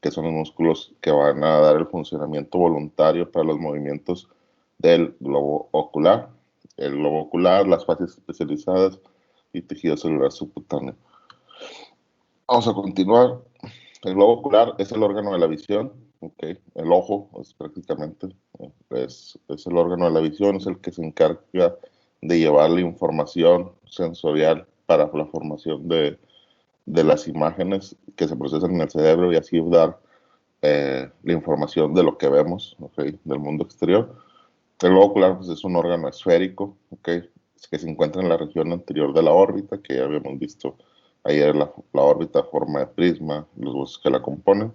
que son los músculos que van a dar el funcionamiento voluntario para los movimientos del globo ocular. El globo ocular, las fascias especializadas y tejido celular subcutáneo. Vamos a continuar. El globo ocular es el órgano de la visión, ¿okay? El ojo es prácticamente es el órgano de la visión, es el que se encarga de llevar la información sensorial para la formación de las imágenes que se procesan en el cerebro y así dar la información de lo que vemos, ¿okay? Del mundo exterior. El globo ocular pues, es un órgano esférico, ¿okay? Que se encuentra en la región anterior de la órbita, que ya habíamos visto ayer la órbita forma de prisma, los huesos que la componen,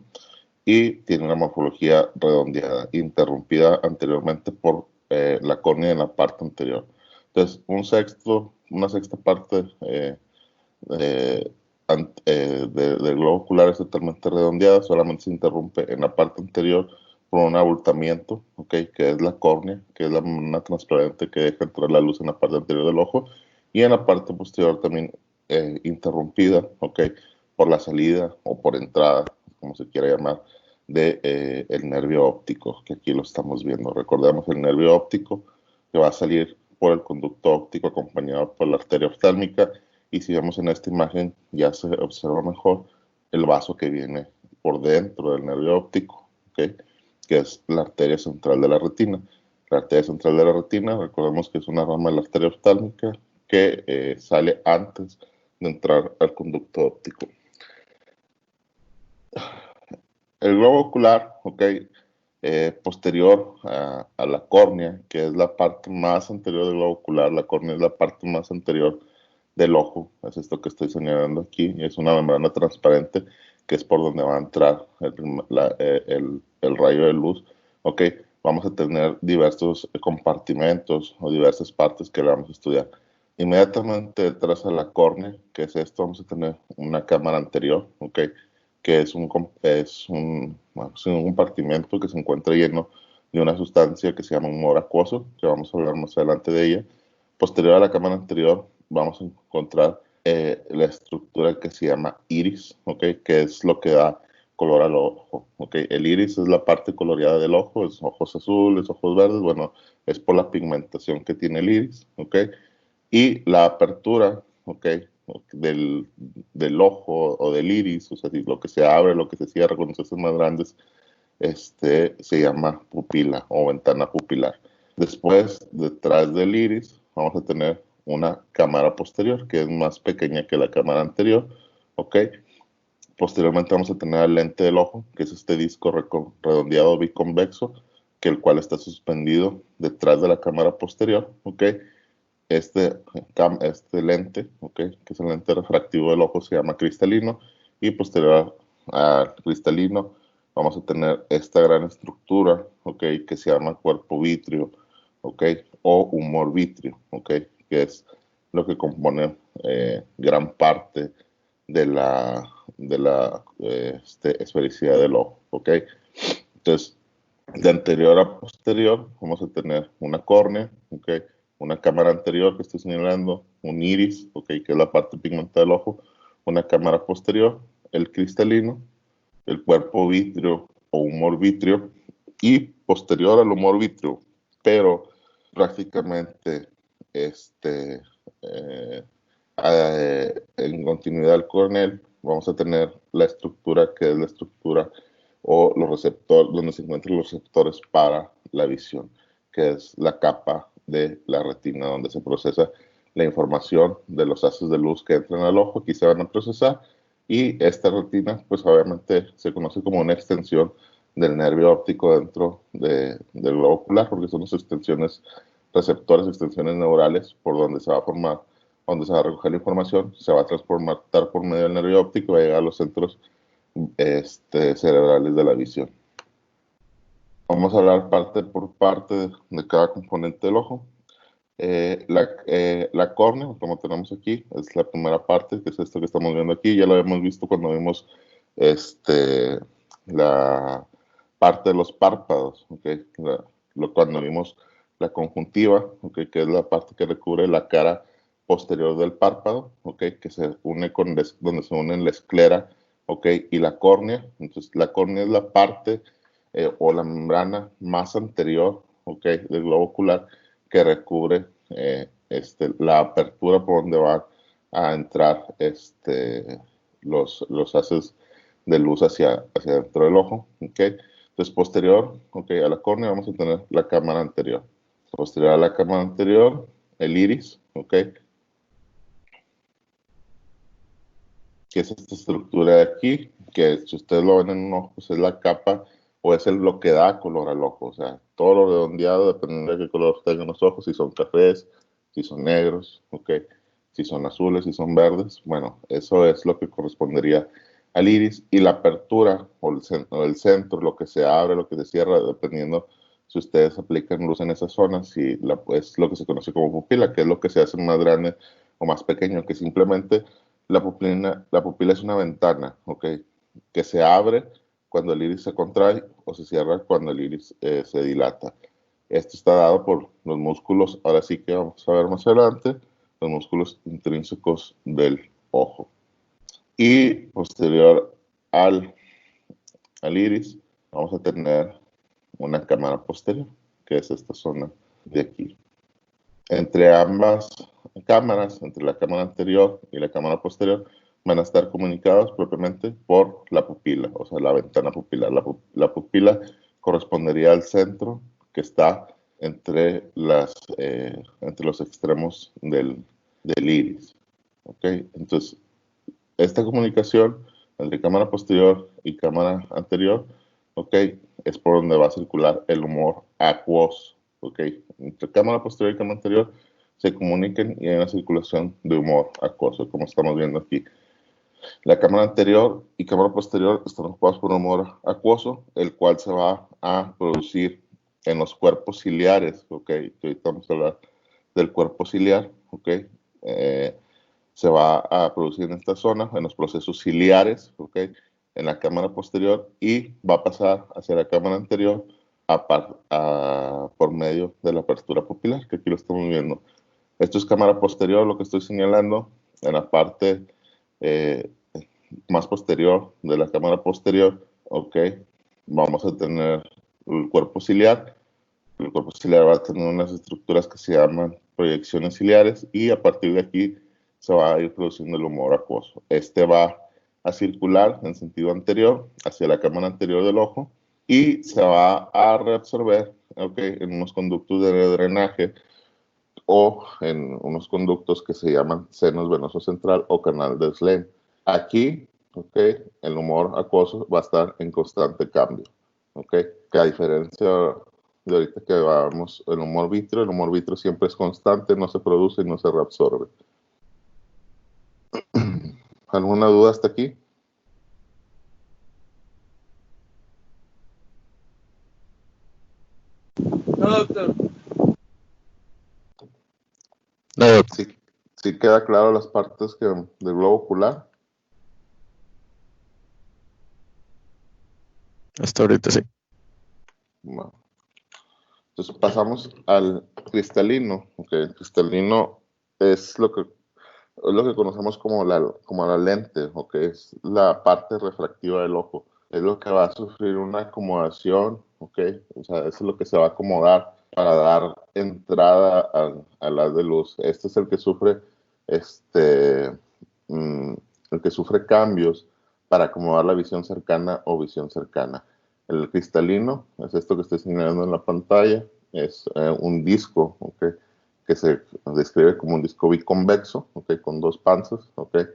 y tiene una morfología redondeada, interrumpida anteriormente por la córnea en la parte anterior. Entonces, una sexta parte eh, del globo ocular es totalmente redondeada, solamente se interrumpe en la parte anterior por un abultamiento, ¿okay? Que es la córnea, que es una transparente que deja entrar la luz en la parte anterior del ojo, y en la parte posterior también interrumpida, ¿okay? Por la salida o por entrada, como se quiera llamar, de el nervio óptico, que aquí lo estamos viendo. Recordemos el nervio óptico que va a salir por el conducto óptico acompañado por la arteria oftálmica, y si vemos en esta imagen ya se observa mejor el vaso que viene por dentro del nervio óptico, ¿okay? Que es la arteria central de la retina. La arteria central de la retina, recordemos que es una rama de la arteria oftálmica que sale antes de entrar al conducto óptico. El globo ocular, ¿okay? Posterior a la córnea, que es la parte más anterior del globo ocular, la córnea es la parte más anterior del ojo, es esto que estoy señalando aquí, y es una membrana transparente que es por donde va a entrar el rayo de luz. Ok, vamos a tener diversos compartimentos o diversas partes que vamos a estudiar. Inmediatamente detrás de la córnea, que es esto, vamos a tener una cámara anterior, ok, que es un compartimento que se encuentra lleno de una sustancia que se llama humor acuoso, que vamos a hablar más adelante de ella. Posterior a la cámara anterior vamos a encontrar la estructura que se llama iris, ¿okay? Que es lo que da color al ojo, ¿okay? El iris es la parte coloreada del ojo, es ojos azules, ojos verdes, bueno, es por la pigmentación que tiene el iris, ¿okay? Y la apertura, ¿okay? Del ojo o del iris, o sea, lo que se abre, lo que se cierra con los ojos más grandes, se llama pupila o ventana pupilar. Después, detrás del iris, vamos a tener una cámara posterior, que es más pequeña que la cámara anterior, ¿ok? Posteriormente vamos a tener el lente del ojo, que es este disco redondeado biconvexo, que el cual está suspendido detrás de la cámara posterior, ¿ok? Este lente, ¿okay? Que es el lente refractivo del ojo, se llama cristalino, y posterior al cristalino vamos a tener esta gran estructura, ¿okay? Que se llama cuerpo vítreo, ¿okay? O humor vítreo, ¿okay? Que es lo que compone gran parte de la esfericidad del ojo, ¿okay? Entonces, de anterior a posterior, vamos a tener una córnea, ¿okay? Una cámara anterior que estoy señalando, un iris, ¿okay? Que es la parte pigmentada del ojo, una cámara posterior, el cristalino, el cuerpo vítreo o humor vítreo, y posterior al humor vítreo, pero prácticamente eh, en continuidad con él, vamos a tener la estructura que es la estructura o los receptores, donde se encuentran los receptores para la visión, que es la capa de la retina, donde se procesa la información de los haces de luz que entran al ojo, aquí se van a procesar, y esta retina, pues obviamente se conoce como una extensión del nervio óptico dentro del globo ocular, porque son las extensiones, receptores, extensiones neurales, por donde se va a formar, donde se va a recoger la información, se va a transformar por medio del nervio óptico y va a llegar a los centros cerebrales de la visión. Vamos a hablar parte por parte de cada componente del ojo. La córnea, como tenemos aquí, es la primera parte, que es esto que estamos viendo aquí. Ya lo habíamos visto cuando vimos la parte de los párpados, ¿okay? Cuando vimos la conjuntiva, ¿okay? Que es la parte que recubre la cara posterior del párpado, ¿okay? Que se une donde se une la esclera ¿ok? Y la córnea, entonces la córnea es la parte o la membrana más anterior, ¿ok? Del globo ocular que recubre la apertura por donde van a entrar los haces de luz hacia dentro del ojo, ¿ok? Entonces, posterior, ¿ok? A la córnea vamos a tener la cámara anterior. Posterior a la cámara anterior, el iris, ¿ok? Que es esta estructura de aquí, que si ustedes lo ven en un ojo, pues es la capa o es lo que da color al ojo. O sea, todo lo redondeado, dependiendo de qué color tengan los ojos, si son cafés, si son negros, ¿ok? Si son azules, si son verdes. Bueno, eso es lo que correspondería al iris. Y la apertura o el centro, lo que se abre, lo que se cierra, dependiendo si ustedes aplican luz en esa zona, si es lo que se conoce como pupila, que es lo que se hace más grande o más pequeño, que simplemente la pupila es una ventana, ¿ok? Que se abre cuando el iris se contrae o se cierra cuando el iris se dilata. Esto está dado por los músculos, ahora sí que vamos a ver más adelante, los músculos intrínsecos del ojo. Y posterior al, al iris, vamos a tener una cámara posterior, que es esta zona de aquí. Entre ambas cámaras, entre la cámara anterior y la cámara posterior, van a estar comunicados propiamente por la pupila, o sea, la ventana pupilar. La pupila correspondería al centro que está entre los extremos del iris. ¿Ok? Entonces, esta comunicación entre cámara posterior y cámara anterior, ¿ok? Es por donde va a circular el humor acuoso, ¿ok? Entre cámara posterior y cámara anterior se comunican y hay una circulación de humor acuoso, como estamos viendo aquí. La cámara anterior y cámara posterior están ocupados por un humor acuoso, el cual se va a producir en los cuerpos ciliares, ¿ok? Ahorita vamos a hablar del cuerpo ciliar, ¿ok? Se va a producir en esta zona, en los procesos ciliares, ¿ok? En la cámara posterior y va a pasar hacia la cámara anterior por medio de la apertura pupilar, que aquí lo estamos viendo. Esto es cámara posterior, lo que estoy señalando, en la parte eh, más posterior de la cámara posterior, ¿ok? Vamos a tener el cuerpo ciliar. El cuerpo ciliar va a tener unas estructuras que se llaman proyecciones ciliares y a partir de aquí se va a ir produciendo el humor acuoso. Este va a circular en sentido anterior hacia la cámara anterior del ojo y se va a reabsorber, ¿okay? En unos conductos de drenaje o en unos conductos que se llaman senos venoso central o canal de Slane. Aquí, ¿okay? El humor acuoso va a estar en constante cambio, ¿okay? Que a diferencia de ahorita que vamos el humor vitreo siempre es constante, no se produce y no se reabsorbe. ¿Alguna duda hasta aquí? No, doctor. No, doctor. Sí, sí queda claro las partes del globo ocular. Hasta ahorita sí. Bueno. Entonces pasamos al cristalino. Okay. El cristalino es lo que conocemos como la lente, o que es la parte refractiva del ojo. Es lo que va a sufrir una acomodación, ¿ok? O sea, eso es lo que se va a acomodar para dar entrada al haz de luz. Este es el que sufre, el que sufre cambios para acomodar la visión cercana o visión cercana. El cristalino es esto que estoy señalando en la pantalla, es un disco, ¿ok? Que se describe como un disco biconvexo, ¿okay? Con dos panzas, ¿okay?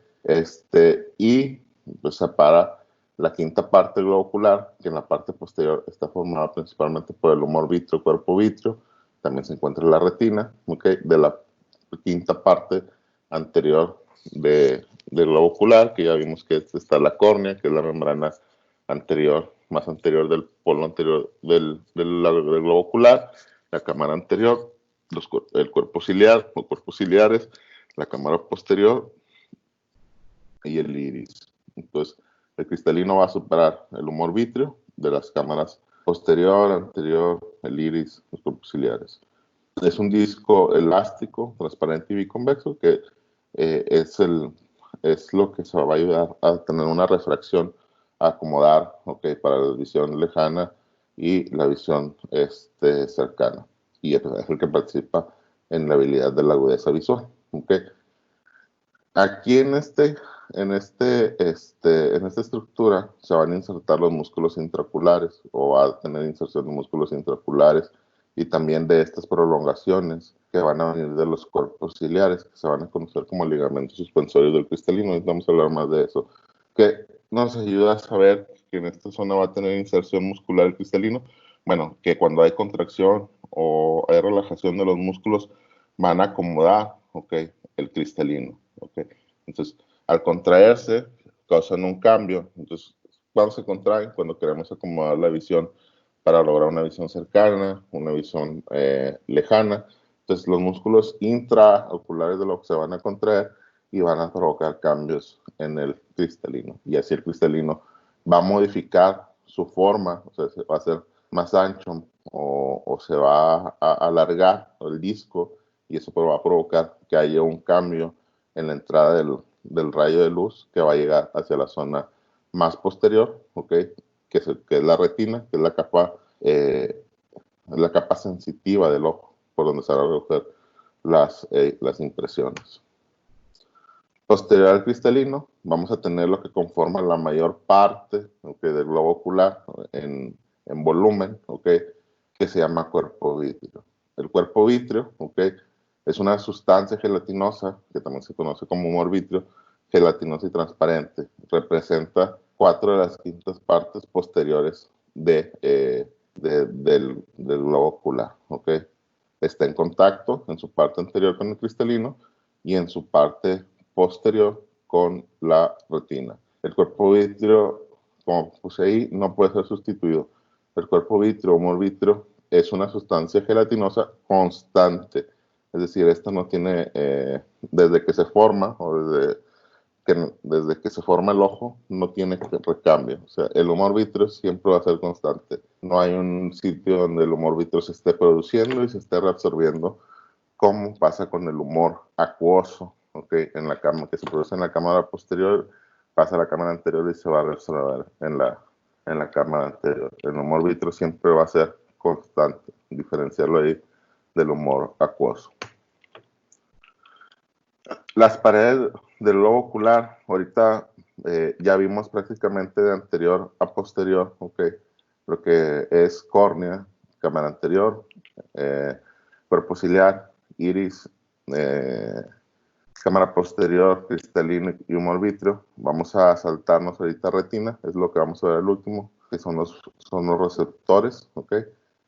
Y pues separa la quinta parte del globo ocular, que en la parte posterior está formada principalmente por el humor vítreo, cuerpo vítreo, también se encuentra la retina, ¿okay? De la quinta parte anterior del globo ocular, que ya vimos que está la córnea, que es la membrana anterior, más anterior del polo anterior del globo ocular, la cámara anterior, el cuerpo ciliar, los cuerpos ciliares, la cámara posterior y el iris. Entonces, el cristalino va a superar el humor vítreo de las cámaras posterior, anterior, el iris, los cuerpos ciliares. Es un disco elástico, transparente y biconvexo que es es lo que se va a ayudar a tener una refracción, a acomodar, ¿ok? Para la visión lejana y la visión cercana. Y es el que participa en la habilidad de la agudeza visual, ¿ok? Aquí en esta estructura se van a insertar los músculos intraoculares, o va a tener inserción de músculos intraoculares y también de estas prolongaciones que van a venir de los cuerpos ciliares, que se van a conocer como ligamentos suspensorios del cristalino. Y vamos a hablar más de eso, que nos ayuda a saber que en esta zona va a tener inserción muscular el cristalino. Bueno, que cuando hay contracción o hay relajación de los músculos, van a acomodar, ¿ok? El cristalino, ¿ok? Entonces, al contraerse, causan un cambio. Entonces, cuando se contraen, cuando queremos acomodar la visión para lograr una visión cercana, una visión lejana. Entonces, los músculos intraoculares de lo que se van a contraer y van a provocar cambios en el cristalino. Y así el cristalino va a modificar su forma, o sea, se va a hacer más ancho o se va a alargar el disco, y eso va a provocar que haya un cambio en la entrada del rayo de luz que va a llegar hacia la zona más posterior, ¿ok? Que es la retina, que es la capa sensitiva del ojo, por donde se van a recoger las impresiones. Posterior al cristalino, vamos a tener lo que conforma la mayor parte, ¿okay?, del globo ocular en volumen, ¿okay?, que se llama cuerpo vítreo. El cuerpo vítreo, ¿okay?, es una sustancia gelatinosa, que también se conoce como humor vítreo, gelatinosa y transparente. Representa 4 de las quintas partes posteriores del globo ocular, ¿okay? Está en contacto en su parte anterior con el cristalino y en su parte posterior con la retina. El cuerpo vítreo, como puse ahí, no puede ser sustituido. El cuerpo vítreo o humor vítreo es una sustancia gelatinosa constante. Es decir, esta no tiene, desde que se forma o desde que se forma el ojo, no tiene recambio. O sea, el humor vítreo siempre va a ser constante. No hay un sitio donde el humor vítreo se esté produciendo y se esté reabsorbiendo, como pasa con el humor acuoso, ¿okay?, en la cámara, que se produce en la cámara posterior, pasa a la cámara anterior y se va a reabsorber en la cámara anterior. El humor vítreo siempre va a ser constante, diferenciarlo ahí del humor acuoso. Las paredes del globo ocular, ahorita ya vimos prácticamente de anterior a posterior, ¿okay?, lo que es córnea, cámara anterior, cuerpo ciliar, iris, cámara posterior, cristalino y humor vítreo. Vamos a saltarnos ahorita retina, es lo que vamos a ver al último, que son los receptores, ¿ok?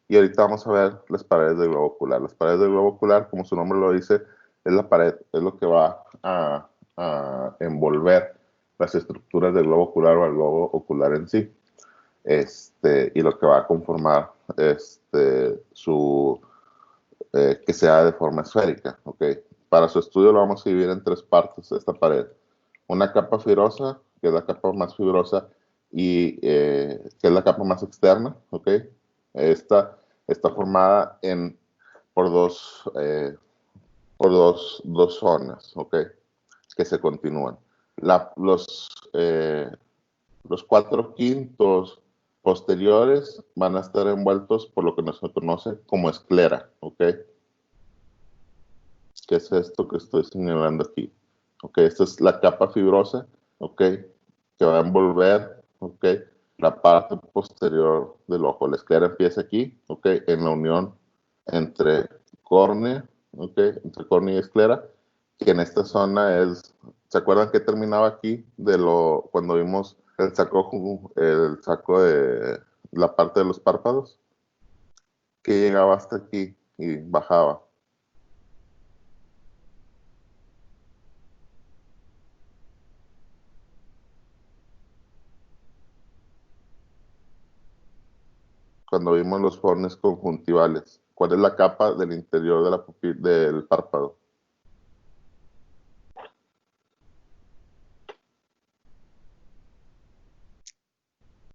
Y ahorita vamos a ver las paredes del globo ocular. Las paredes del globo ocular, como su nombre lo dice, es la pared, es lo que va a envolver las estructuras del globo ocular o el globo ocular en sí. Y lo que va a conformar que sea de forma esférica, ¿ok? Para su estudio lo vamos a dividir en 3 partes, esta pared. Una capa fibrosa, que es la capa más fibrosa y que es la capa más externa, ¿ok? Esta está formada por dos zonas, ¿ok?, que se continúan. Los 4/5 posteriores van a estar envueltos por lo que se conoce como esclera, ¿ok? ¿Qué es esto que estoy señalando aquí? ¿Ok? Esta es la capa fibrosa, ¿ok?, que va a envolver, ¿ok?, la parte posterior del ojo. La esclera empieza aquí, ¿ok?, en la unión entre córnea, ¿ok?, entre córnea y esclera, que en esta zona es, ¿se acuerdan que terminaba aquí cuando vimos el saco de la parte de los párpados? Que llegaba hasta aquí y bajaba. Cuando vimos los fornes conjuntivales. ¿Cuál es la capa del interior de la del párpado?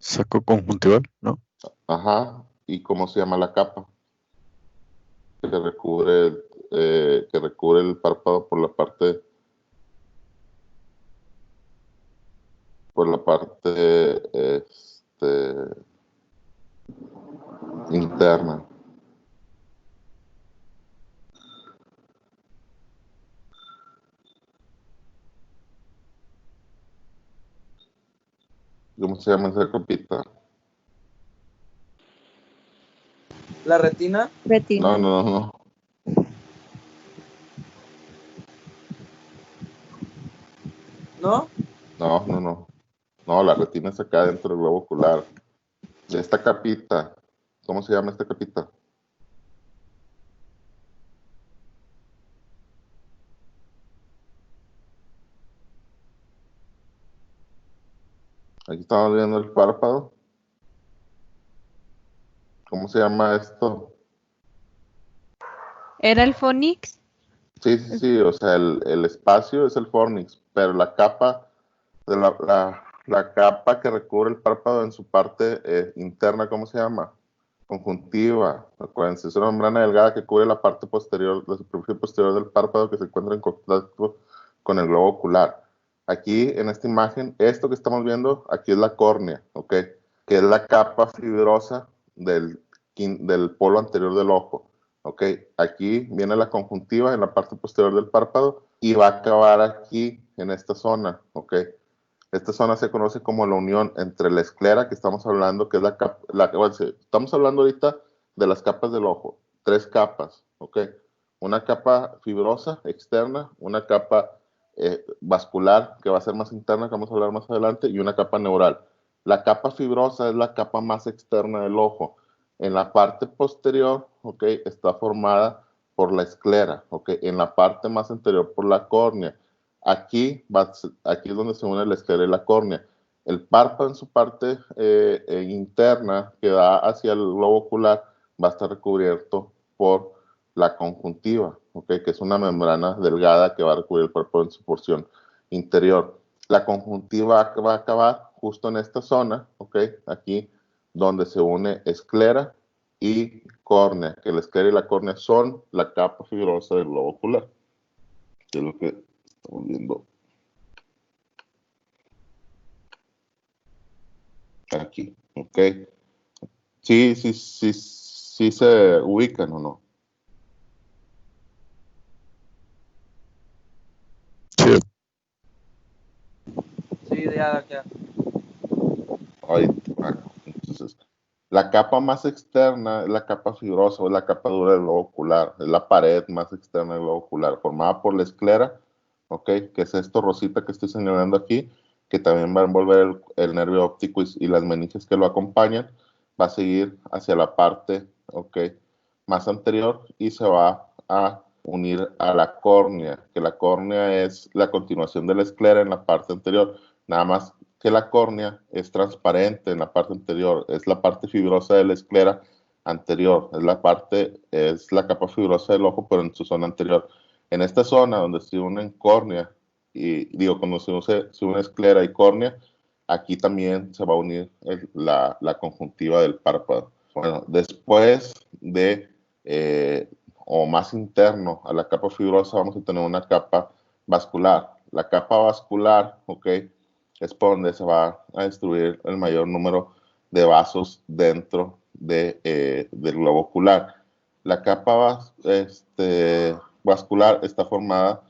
Saco conjuntival, ¿no? Ajá. ¿Y cómo se llama la capa que recubre el párpado por la parte? por la parte interna. ¿Cómo se llama esa capita? ¿La retina? Retina. No. ¿No? No, la retina es acá dentro del globo ocular. De esta capita, ¿cómo se llama esta capita? Aquí estamos viendo el párpado. ¿Cómo se llama esto? ¿Era el Fonix? Sí, o sea, el espacio es el fornix, pero la capa de la capa que recubre el párpado en su parte interna, ¿cómo se llama? Conjuntiva. Acuérdense, es una membrana delgada que cubre la parte posterior, la superficie posterior del párpado que se encuentra en contacto con el globo ocular. Aquí en esta imagen, esto que estamos viendo, aquí es la córnea, ¿ok? Que es la capa fibrosa del polo anterior del ojo. ¿Ok? Aquí viene la conjuntiva en la parte posterior del párpado y va a acabar aquí en esta zona. ¿Ok? Esta zona se conoce como la unión entre la esclera que estamos hablando, que es la capa, bueno, estamos hablando ahorita de las capas del ojo, 3 capas. ¿Ok? Una capa fibrosa externa, una capa vascular que va a ser más interna, que vamos a hablar más adelante, y una capa neural. La capa fibrosa es la capa más externa del ojo. En la parte posterior, ¿ok? Está formada por la esclera, ¿ok? En la parte más anterior por la córnea. Aquí es donde se une la esclera y la córnea. El párpado en su parte interna que da hacia el globo ocular va a estar recubierto por la conjuntiva, ¿ok? Que es una membrana delgada que va a recubrir el párpado en su porción interior. La conjuntiva va a acabar justo en esta zona, ¿ok? Aquí donde se une esclera y córnea, que la esclera y la córnea son la capa fibrosa del globo ocular, que es lo que estamos viendo aquí, ¿ok? Sí se ubican o no. Sí. Sí, ya. Entonces, la capa más externa es la capa fibrosa o la capa dura del globo ocular, es la pared más externa del globo ocular, formada por la esclera, ¿ok? Que es esto rosita que estoy señalando aquí, que también va a envolver el nervio óptico y las meninges que lo acompañan, va a seguir hacia la parte, ¿ok? Más anterior y se va a unir a la córnea, que la córnea es la continuación de la esclera en la parte anterior, nada más que la córnea es transparente en la parte anterior, es la parte fibrosa de la esclera anterior, es la capa fibrosa del ojo, pero en su zona anterior. En esta zona donde se unen córnea, cuando se une esclera y córnea, aquí también se va a unir la conjuntiva del párpado. Bueno, después o más interno a la capa fibrosa, vamos a tener una capa vascular. La capa vascular, ¿ok? Es por donde se va a destruir el mayor número de vasos dentro del globo ocular. La capa vascular está formada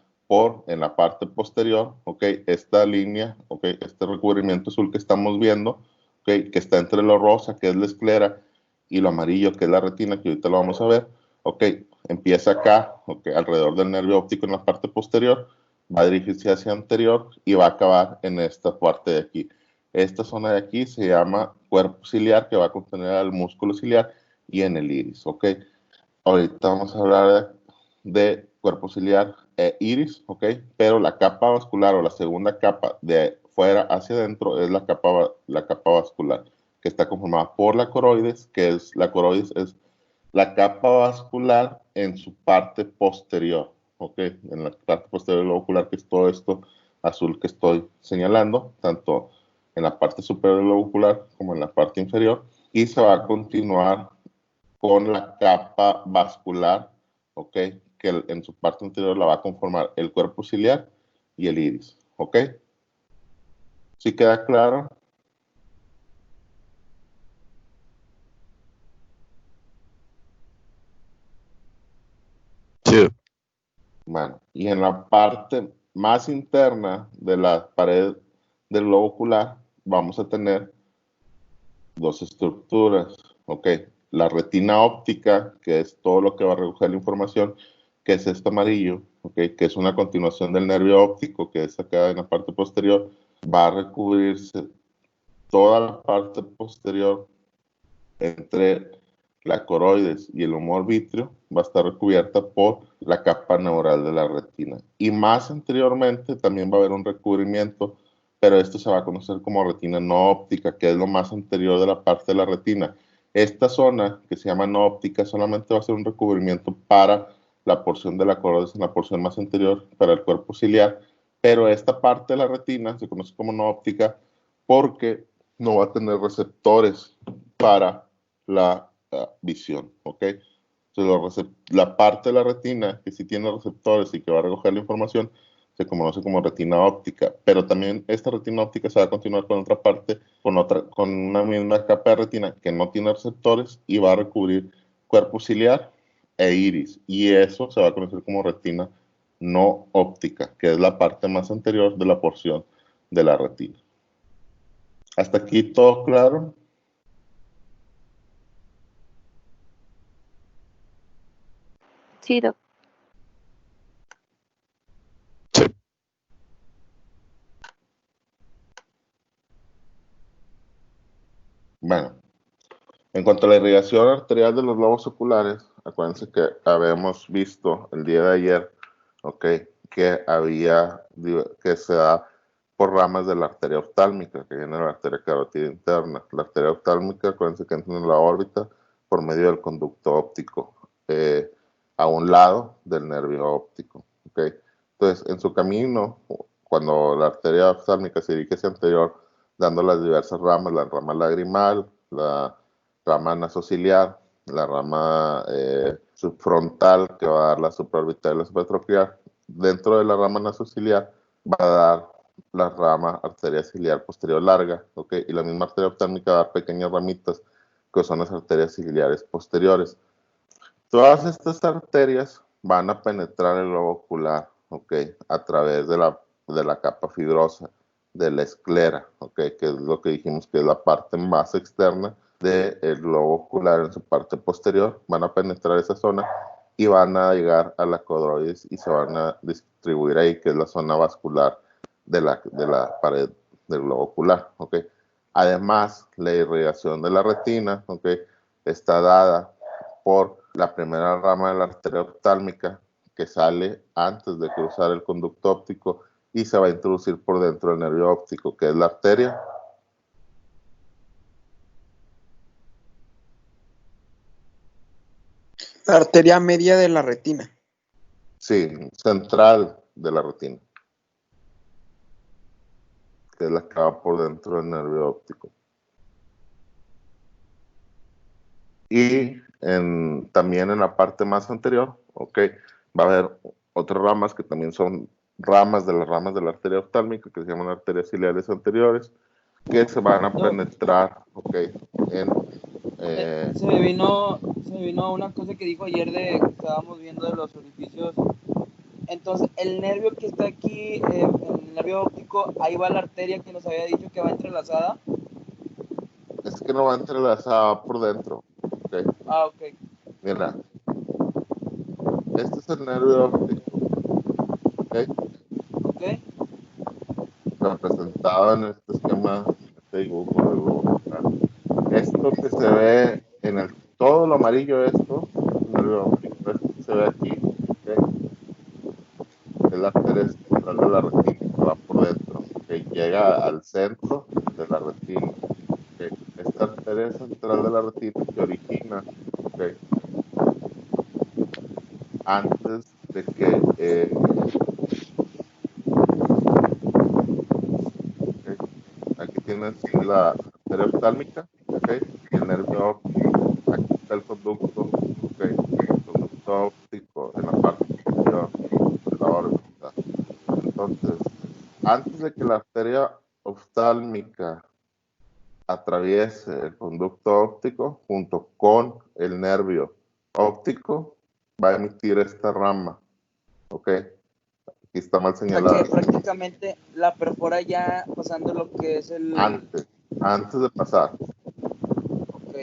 en la parte posterior, ¿ok? Esta línea, ¿ok? Este recubrimiento azul que estamos viendo, ¿ok? Que está entre lo rosa, que es la esclera, y lo amarillo, que es la retina, que ahorita lo vamos a ver, ¿ok? Empieza acá, ¿ok? Alrededor del nervio óptico en la parte posterior, va a dirigirse hacia anterior y va a acabar en esta parte de aquí. Esta zona de aquí se llama cuerpo ciliar, que va a contener al músculo ciliar y en el iris, ¿ok? Ahorita vamos a hablar de cuerpo ciliar e iris, ¿ok? Pero la capa vascular o la segunda capa de fuera hacia adentro es la capa vascular, que está conformada por la coroides, la coroides es la capa vascular en su parte posterior, ¿ok? En la parte posterior del globo ocular, que es todo esto azul que estoy señalando, tanto en la parte superior del globo ocular como en la parte inferior, y se va a continuar con la capa vascular, ¿ok? Que en su parte anterior la va a conformar el cuerpo ciliar y el iris, ¿ok? ¿Sí queda claro? Sí, Bueno, y en la parte más interna de la pared del globo ocular vamos a tener dos estructuras, ¿ok? La retina óptica, que es todo lo que va a recoger la información, que es este amarillo, ¿ok? Que es una continuación del nervio óptico, que es acá en la parte posterior, va a recubrirse toda la parte posterior entre la coroides y el humor vítreo, va a estar recubierta por la capa neural de la retina. Y más anteriormente también va a haber un recubrimiento, pero esto se va a conocer como retina no óptica, que es lo más anterior de la parte de la retina. Esta zona, que se llama no óptica, solamente va a ser un recubrimiento para la porción de la coroides en la porción más anterior, para el cuerpo ciliar, pero esta parte de la retina se conoce como no óptica porque no va a tener receptores para la visión, ¿ok? Entonces, la parte de la retina que sí tiene receptores y que va a recoger la información se conoce como retina óptica, pero también esta retina óptica se va a continuar con otra parte, con una misma capa de retina que no tiene receptores y va a recubrir cuerpo ciliar e iris, y eso se va a conocer como retina no óptica, que es la parte más anterior de la porción de la retina. ¿Hasta aquí todo claro? Sí, doc. sí. Bueno, en cuanto a la irrigación arterial de los globos oculares, acuérdense que habíamos visto el día de ayer, ¿ok? Que se da por ramas de la arteria oftálmica, que viene de la arteria carótida interna. La arteria oftálmica, acuérdense que entra en la órbita por medio del conducto óptico, a un lado del nervio óptico, ¿ok? Entonces, en su camino, cuando la arteria oftálmica se dirige hacia anterior, dando las diversas ramas, la rama lagrimal, la rama nasociliar, la rama subfrontal que va a dar la supraorbital y la supratroquial. Dentro de la rama nasociliar va a dar la rama arteria ciliar posterior larga, ¿ok? Y la misma arteria oftálmica va a dar pequeñas ramitas que son las arterias ciliares posteriores. Todas estas arterias van a penetrar el globo ocular, ¿ok? A través de la capa fibrosa, de la esclera, ¿ok? Que es lo que dijimos que es la parte más externa del globo ocular en su parte posterior. Van a penetrar esa zona y van a llegar a la codroides y se van a distribuir ahí, que es la zona vascular de la pared del globo ocular, ¿ok? Además, la irrigación de la retina, ¿ok? Está dada por la primera rama de la arteria oftálmica que sale antes de cruzar el conducto óptico y se va a introducir por dentro del nervio óptico, que es la arteria La arteria media de la retina. sí, central de la retina, que es la que va por dentro del nervio óptico. Y también en la parte más anterior, ok, va a haber otras ramas que también son ramas de la arteria oftálmica, que se llaman arterias ciliares anteriores, que se van a penetrar, ok, en... Se me vino una cosa que dijo ayer de que estábamos viendo de los orificios. Entonces, el nervio que está aquí, el nervio óptico, ahí va la arteria que nos había dicho que va entrelazada. es que no va entrelazada por dentro, ok. Ah, ok. Mira, este es el nervio óptico, ok, Ok. representado en este esquema, este dibujo del globo ocular. Esto que se ve todo lo amarillo, esto es el nervio óptico. Esto que se ve aquí, ok, es la arteria central de la retina que va por dentro, que llega al centro de la retina. Okay. Esta arteria central de la retina se origina, okay, antes de que okay, aquí tienes la arteria oftálmica, okay, y el nervio óptico. Aquí está el conducto, okay, el conducto óptico en la parte superior de la órbita. Entonces, antes de que la arteria oftálmica atraviese el conducto óptico junto con el nervio óptico, va a emitir esta rama. ¿Ok? Aquí está mal O sea señalada. que prácticamente la perfora ya pasando lo que es el... Antes de pasar. Ok.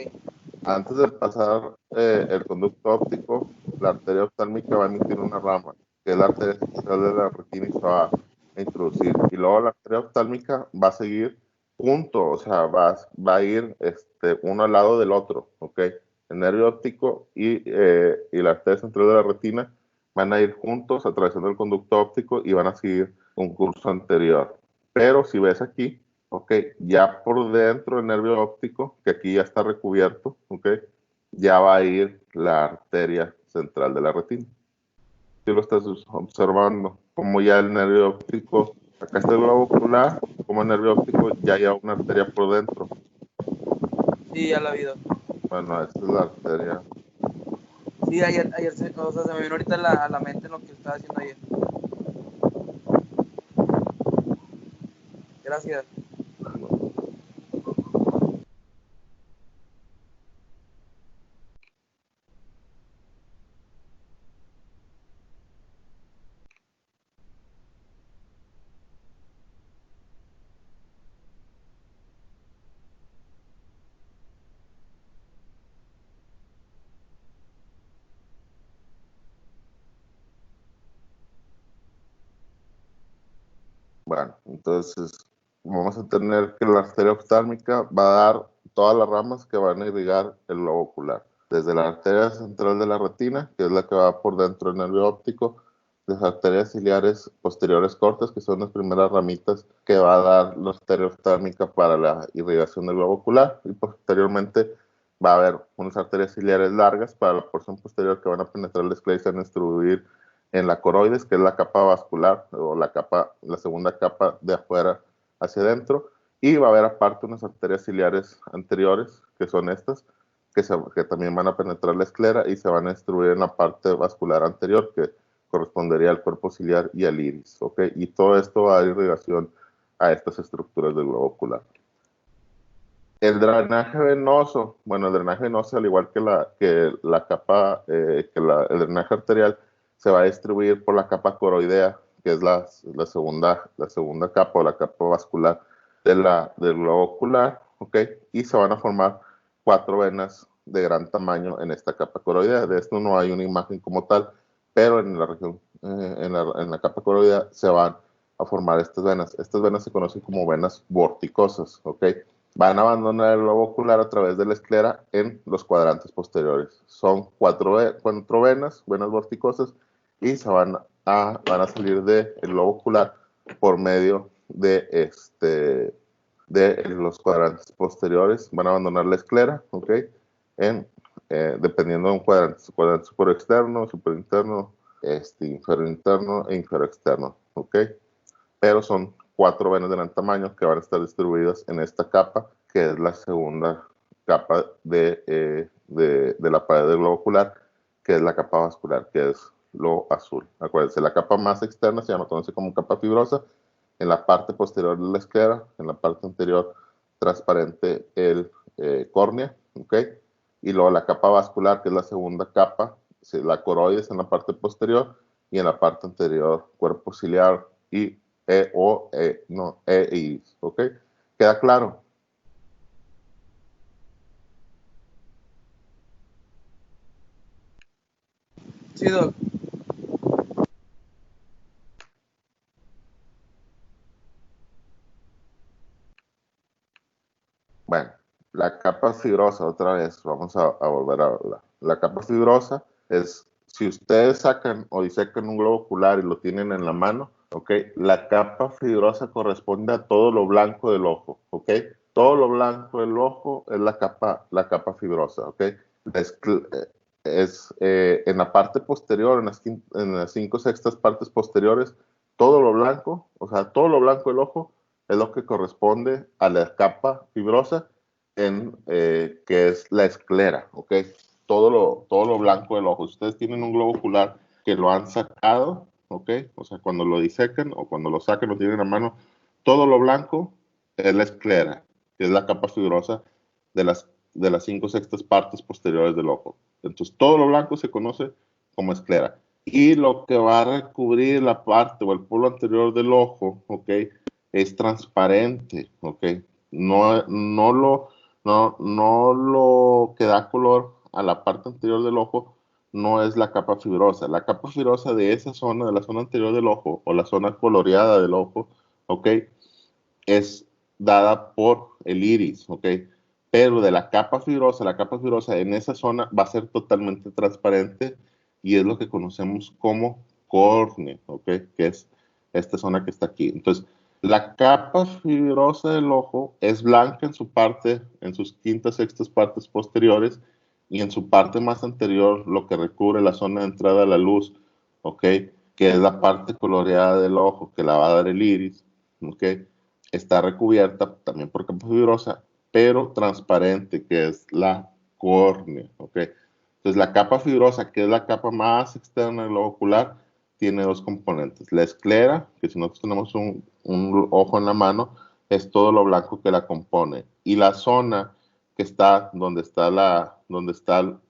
Antes de pasar el conducto óptico, la arteria oftálmica va a emitir una rama, que es la arteria central de la retina y se va a introducir. Y luego la arteria oftálmica va a seguir junto, o sea, va a ir uno al lado del otro, ¿ok? El nervio óptico y la arteria central de la retina van a ir juntos atravesando el conducto óptico y van a seguir un curso anterior. Pero si ves aquí, ok, ya por dentro del nervio óptico, que aquí ya está recubierto, ok, ya va a ir la arteria central de la retina. Si lo estás observando, como ya el nervio óptico, acá está el globo ocular, como el nervio óptico ya hay una arteria por dentro. Sí, ya la he oído. Bueno, esta es la arteria. Sí, ayer o sea, se me vino ahorita a la mente lo que estaba haciendo ayer. Gracias. Bueno, entonces vamos a tener que la arteria oftálmica va a dar todas las ramas que van a irrigar el globo ocular. Desde la arteria central de la retina, que es la que va por dentro del nervio óptico, las arterias ciliares posteriores cortas, que son las primeras ramitas que va a dar la arteria oftálmica para la irrigación del globo ocular, y posteriormente va a haber unas arterias ciliares largas para la porción posterior que van a penetrar la esclerosis y van a distribuir en la coroides, que es la capa vascular o la segunda capa de afuera hacia adentro, y va a haber aparte unas arterias ciliares anteriores, que son estas, que también van a penetrar la esclera y se van a distribuir en la parte vascular anterior, que correspondería al cuerpo ciliar y al iris, ¿ok? Y todo esto va a dar irrigación a estas estructuras del globo ocular. El drenaje venoso, bueno, el drenaje venoso, al igual que la capa, el drenaje arterial, se va a distribuir por la capa coroidea, que es la segunda capa o la capa vascular del globo ocular, ¿ok? Y se van a formar 4 venas de gran tamaño en esta capa coroidea. De esto no hay una imagen como tal, pero en la región, en la capa coroidea se van a formar estas venas. Estas venas se conocen como venas vorticosas, ¿ok? Van a abandonar el globo ocular a través de la esclera en los cuadrantes posteriores. Son 4 venas vorticosas, y se van a salir del globo ocular por medio de los cuadrantes posteriores. Van a abandonar la esclera, ¿ok? Dependiendo de un cuadrante superior externo, superior interno, inferior interno e inferior externo, ¿ok? Pero son 4 venas de gran tamaño que van a estar distribuidas en esta capa, que es la segunda capa de la pared del globo ocular, que es la capa vascular, que es lo azul. Acuérdense, la capa más externa se conoce como capa fibrosa, en la parte posterior de la esclera, en la parte anterior transparente el córnea, ¿ok? Y luego la capa vascular, que es la segunda capa, la coroides en la parte posterior, y en la parte anterior cuerpo ciliar y iris, ¿ok? ¿Queda claro? Sí, Doc. Bueno, la capa fibrosa, otra vez, vamos a volver a hablar. La capa fibrosa es, si ustedes sacan o disecan un globo ocular y lo tienen en la mano, ¿ok? La capa fibrosa corresponde a todo lo blanco del ojo, ¿ok? Todo lo blanco del ojo es la capa fibrosa, ¿ok? En la parte posterior, en las 5/6 partes posteriores, todo lo blanco, o sea, todo lo blanco del ojo es lo que corresponde a la capa fibrosa, que es la esclera, ¿ok? Todo lo blanco del ojo. Ustedes tienen un globo ocular que lo han sacado, ¿ok? O sea, cuando lo disecan o cuando lo sacan, lo tienen a mano, todo lo blanco es la esclera, que es la capa fibrosa de las 5/6 partes posteriores del ojo. Entonces, todo lo blanco se conoce como esclera. Y lo que va a recubrir la parte o el polo anterior del ojo, ¿ok? Es transparente, ¿ok? No lo que da color a la parte anterior del ojo no es la capa fibrosa. La capa fibrosa de esa zona, de la zona anterior del ojo, o la zona coloreada del ojo, ¿ok? Es dada por el iris, ¿ok? Pero de la capa fibrosa en esa zona va a ser totalmente transparente y es lo que conocemos como córnea, ¿ok? Que es esta zona que está aquí. Entonces, la capa fibrosa del ojo es blanca en su parte, en sus quintas, sextas partes posteriores, y en su parte más anterior, lo que recubre la zona de entrada a la luz, ¿ok? Que es la parte coloreada del ojo, que la va a dar el iris, ¿ok? Está recubierta también por capa fibrosa, pero transparente, que es la córnea, ¿ok? Entonces, la capa fibrosa, que es la capa más externa del globo ocular, tiene dos componentes. La esclera, que si nosotros tenemos un ojo en la mano, es todo lo blanco que la compone. Y la zona que está donde está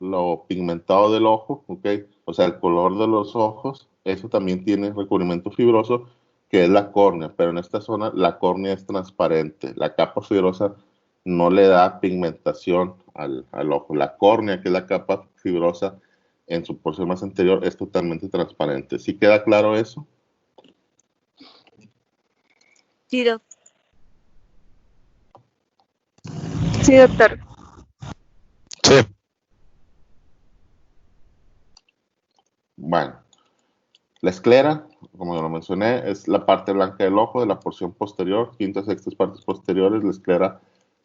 lo pigmentado del ojo, ¿ok? O sea, el color de los ojos, eso también tiene recubrimiento fibroso, que es la córnea, pero en esta zona la córnea es transparente. La capa fibrosa no le da pigmentación al ojo. La córnea, que es la capa fibrosa en su porción más anterior, es totalmente transparente. ¿Sí queda claro eso? Sí, sí, doctor. Sí. Bueno, la esclera, como ya lo mencioné, es la parte blanca del ojo de la porción posterior, quintas, sextas partes posteriores. La esclera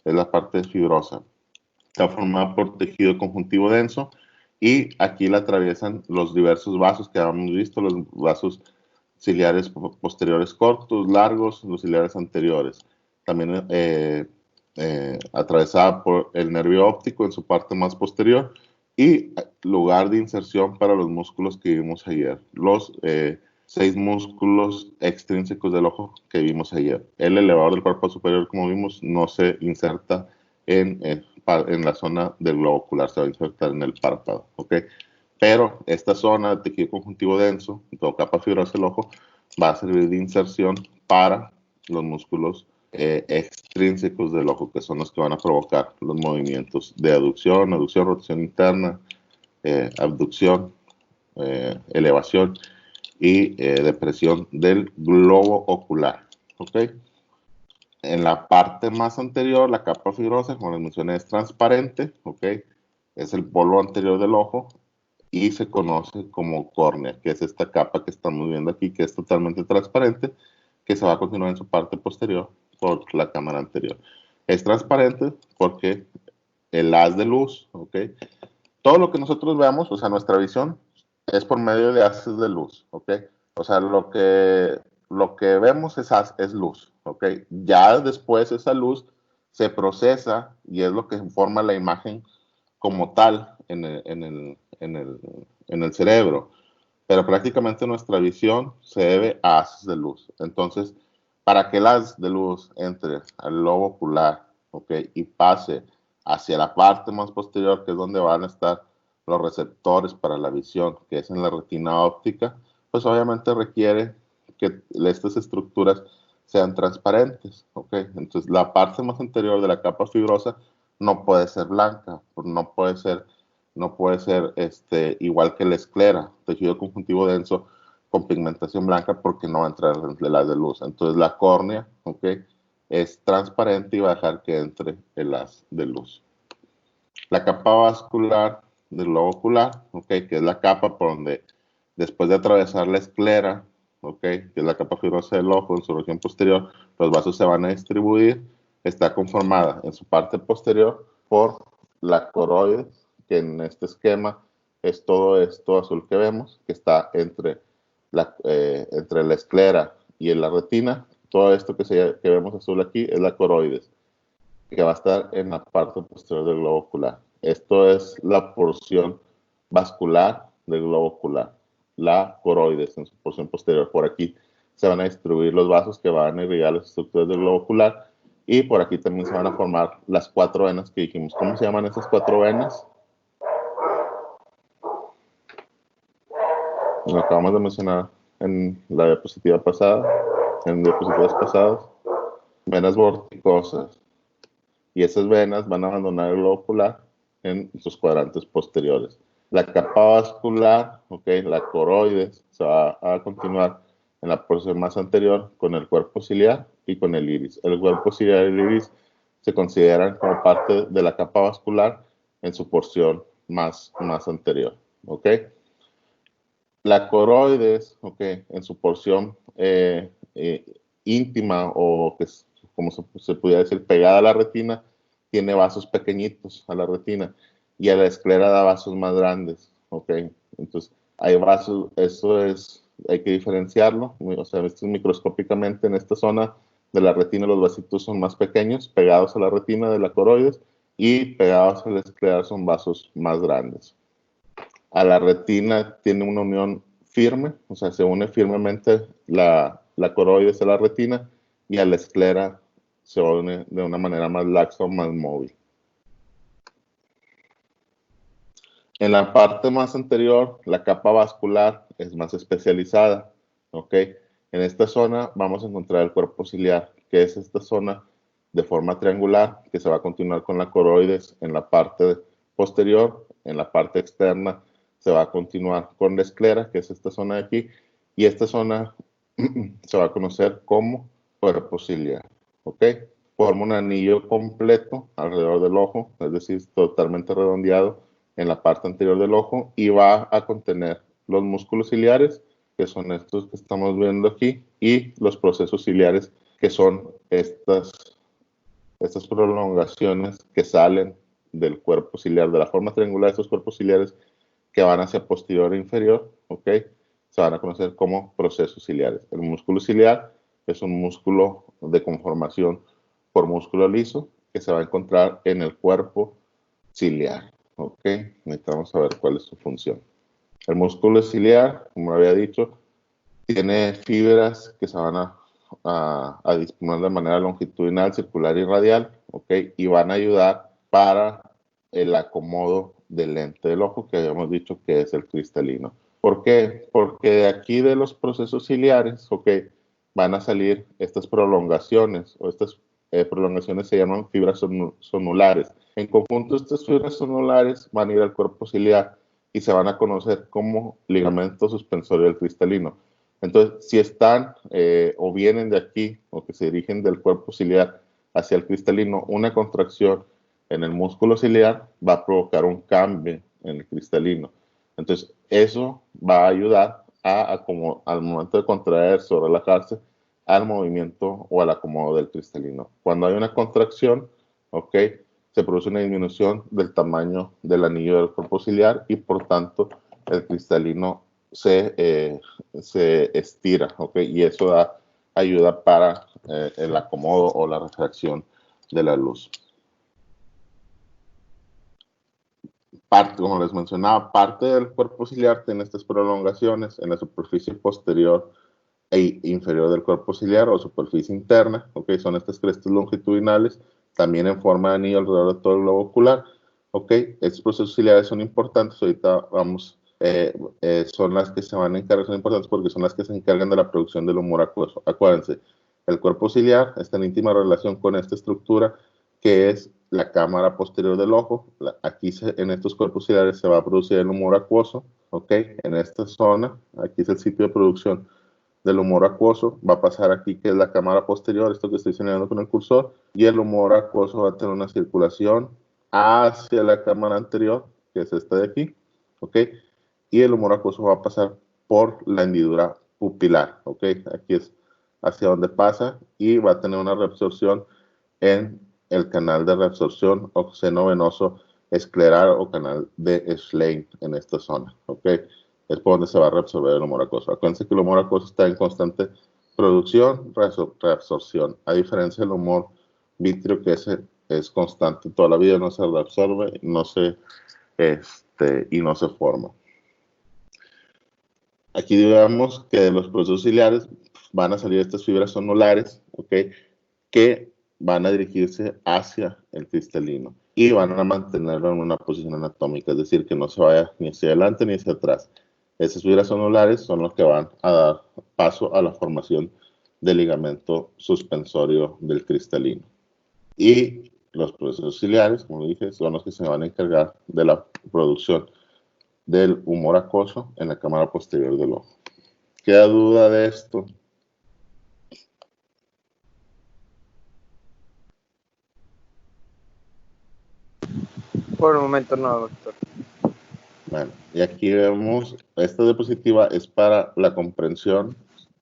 es la parte fibrosa. Está formada por tejido conjuntivo denso y aquí la atraviesan los diversos vasos que habíamos visto, los vasos ciliares posteriores cortos, largos, los ciliares anteriores. También atravesada por el nervio óptico en su parte más posterior y lugar de inserción para los músculos que vimos ayer, los 6 músculos extrínsecos del ojo que vimos ayer. El elevador del párpado superior, como vimos, no se inserta en la zona del globo ocular, se va a insertar en el párpado, ¿ok? Pero esta zona de tejido conjuntivo denso, o capa fibrosa del ojo, va a servir de inserción para los músculos extrínsecos del ojo, que son los que van a provocar los movimientos de aducción, rotación interna, abducción, elevación y depresión del globo ocular, ¿ok? En la parte más anterior, la capa fibrosa, como les mencioné, es transparente, ¿ok? Es el polo anterior del ojo y se conoce como córnea, que es esta capa que estamos viendo aquí, que es totalmente transparente, que se va a continuar en su parte posterior por la cámara anterior. Es transparente porque el haz de luz, ¿ok? Todo lo que nosotros veamos, o sea, nuestra visión, es por medio de haces de luz, ¿ok? O sea, lo que vemos es luz, ¿ok? Ya después esa luz se procesa y es lo que forma la imagen como tal en el cerebro. Pero prácticamente nuestra visión se debe a haces de luz. Entonces, para que el haz de luz entre al lobo ocular, ¿ok? Y pase hacia la parte más posterior, que es donde van a estar los receptores para la visión, que es en la retina óptica, pues obviamente requiere que estas estructuras sean transparentes, ¿ok? Entonces, la parte más anterior de la capa fibrosa no puede ser blanca, no puede ser igual que la esclera, tejido conjuntivo denso con pigmentación blanca, porque no va a entrar el haz de luz. Entonces la córnea, ¿ok? Es transparente y va a dejar que entre el haz de luz. La capa vascular del globo ocular, ¿ok? Que es la capa por donde, después de atravesar la esclera, ¿ok? Que es la capa fibrosa del ojo, en su región posterior, los vasos se van a distribuir. Está conformada en su parte posterior por la coroides, que en este esquema es todo esto azul que vemos, que está entre la esclera y en la retina. Todo esto que vemos azul aquí es la coroides, que va a estar en la parte posterior del globo ocular. Esto es la porción vascular del globo ocular, la coroides en su porción posterior. Por aquí se van a distribuir los vasos que van a irrigar las estructuras del globo ocular Y por aquí también se van a formar las 4 venas que dijimos. ¿Cómo se llaman esas 4 venas? Lo acabamos de mencionar en la diapositiva pasada, en diapositivas pasadas. Venas vorticosas. Y esas venas van a abandonar el globo ocular en sus cuadrantes posteriores. La capa vascular, la coroides, se va a continuar en la porción más anterior con el cuerpo ciliar y con el iris. El cuerpo ciliar y el iris se consideran como parte de la capa vascular en su porción más anterior. La coroides, en su porción íntima o que es, como se pudiera decir, pegada a la retina, tiene vasos pequeñitos a la retina y a la esclera da vasos más grandes. Entonces, hay vasos, hay que diferenciarlo, o sea, esto es microscópicamente en esta zona de la retina los vasitos son más pequeños, pegados a la retina de la coroides, y pegados a la esclera son vasos más grandes. A la retina tiene una unión firme, o sea, se une firmemente la coroides a la retina, y a la esclera se une de una manera más laxa o más móvil. En la parte más anterior, la capa vascular es más especializada. En esta zona vamos a encontrar el cuerpo ciliar, que es esta zona de forma triangular, que se va a continuar con la coroides en la parte posterior. En la parte externa se va a continuar con la esclera, que es esta zona de aquí, y esta zona se va a conocer como cuerpo ciliar. Forma un anillo completo alrededor del ojo, es decir, totalmente redondeado en la parte anterior del ojo, y va a contener los músculos ciliares, que son estos que estamos viendo aquí, y los procesos ciliares, que son estas prolongaciones que salen del cuerpo ciliar, de la forma triangular de estos cuerpos ciliares que van hacia posterior e inferior, se van a conocer como procesos ciliares. El músculo ciliar es un músculo de conformación por músculo liso que se va a encontrar en el cuerpo ciliar. Necesitamos saber cuál es su función. El músculo ciliar, como había dicho, tiene fibras que se van a disponer de manera longitudinal, circular y radial, y van a ayudar para el acomodo del lente del ojo, que habíamos dicho que es el cristalino. ¿Por qué? Porque de aquí de los procesos ciliares, van a salir estas prolongaciones, o estas prolongaciones se llaman fibras sonulares. En conjunto, estas fibras sonulares van a ir al cuerpo ciliar y se van a conocer como ligamento suspensorio del cristalino. Entonces, si están o vienen de aquí, o que se dirigen del cuerpo ciliar hacia el cristalino, una contracción en el músculo ciliar va a provocar un cambio en el cristalino. Entonces, eso va a ayudar como al momento de contraerse o relajarse, al movimiento o al acomodo del cristalino. Cuando hay una contracción, se produce una disminución del tamaño del anillo del cuerpo ciliar y por tanto el cristalino se estira, y eso ayuda para el acomodo o la refracción de la luz. Como les mencionaba, parte del cuerpo ciliar tiene estas prolongaciones en la superficie posterior e inferior del cuerpo ciliar o superficie interna, son estas crestas longitudinales, también en forma de anillo alrededor de todo el globo ocular. Estos procesos ciliares son importantes, ahorita vamos, son las que se van a encargar, son importantes porque son las que se encargan de la producción del humor acuoso. Acuérdense, el cuerpo ciliar está en íntima relación con esta estructura que es la cámara posterior del ojo. Aquí en estos cuerpos ciliares se va a producir el humor acuoso, en esta zona, aquí es el sitio de producción del humor acuoso, va a pasar aquí que es la cámara posterior, esto que estoy señalando con el cursor, y el humor acuoso va a tener una circulación hacia la cámara anterior, que es esta de aquí, y el humor acuoso va a pasar por la hendidura pupilar, aquí es hacia donde pasa, y va a tener una reabsorción en el canal de reabsorción o seno venoso escleral o canal de Schlein en esta zona, es por donde se va a reabsorber el humor acuoso. Acuérdense que el humor acuoso está en constante producción, reabsorción, a diferencia del humor vítreo que es constante toda la vida, no se reabsorbe, y no se forma. Aquí digamos que de los procesos ciliares van a salir estas fibras sonulares, que van a dirigirse hacia el cristalino y van a mantenerlo en una posición anatómica, es decir, que no se vaya ni hacia adelante ni hacia atrás. Esas fibras anulares son los que van a dar paso a la formación del ligamento suspensorio del cristalino. Y los procesos ciliares, como dije, son los que se van a encargar de la producción del humor acuoso en la cámara posterior del ojo. ¿Queda duda de esto? Por el momento no, doctor. Bueno, y aquí vemos, esta diapositiva es para la comprensión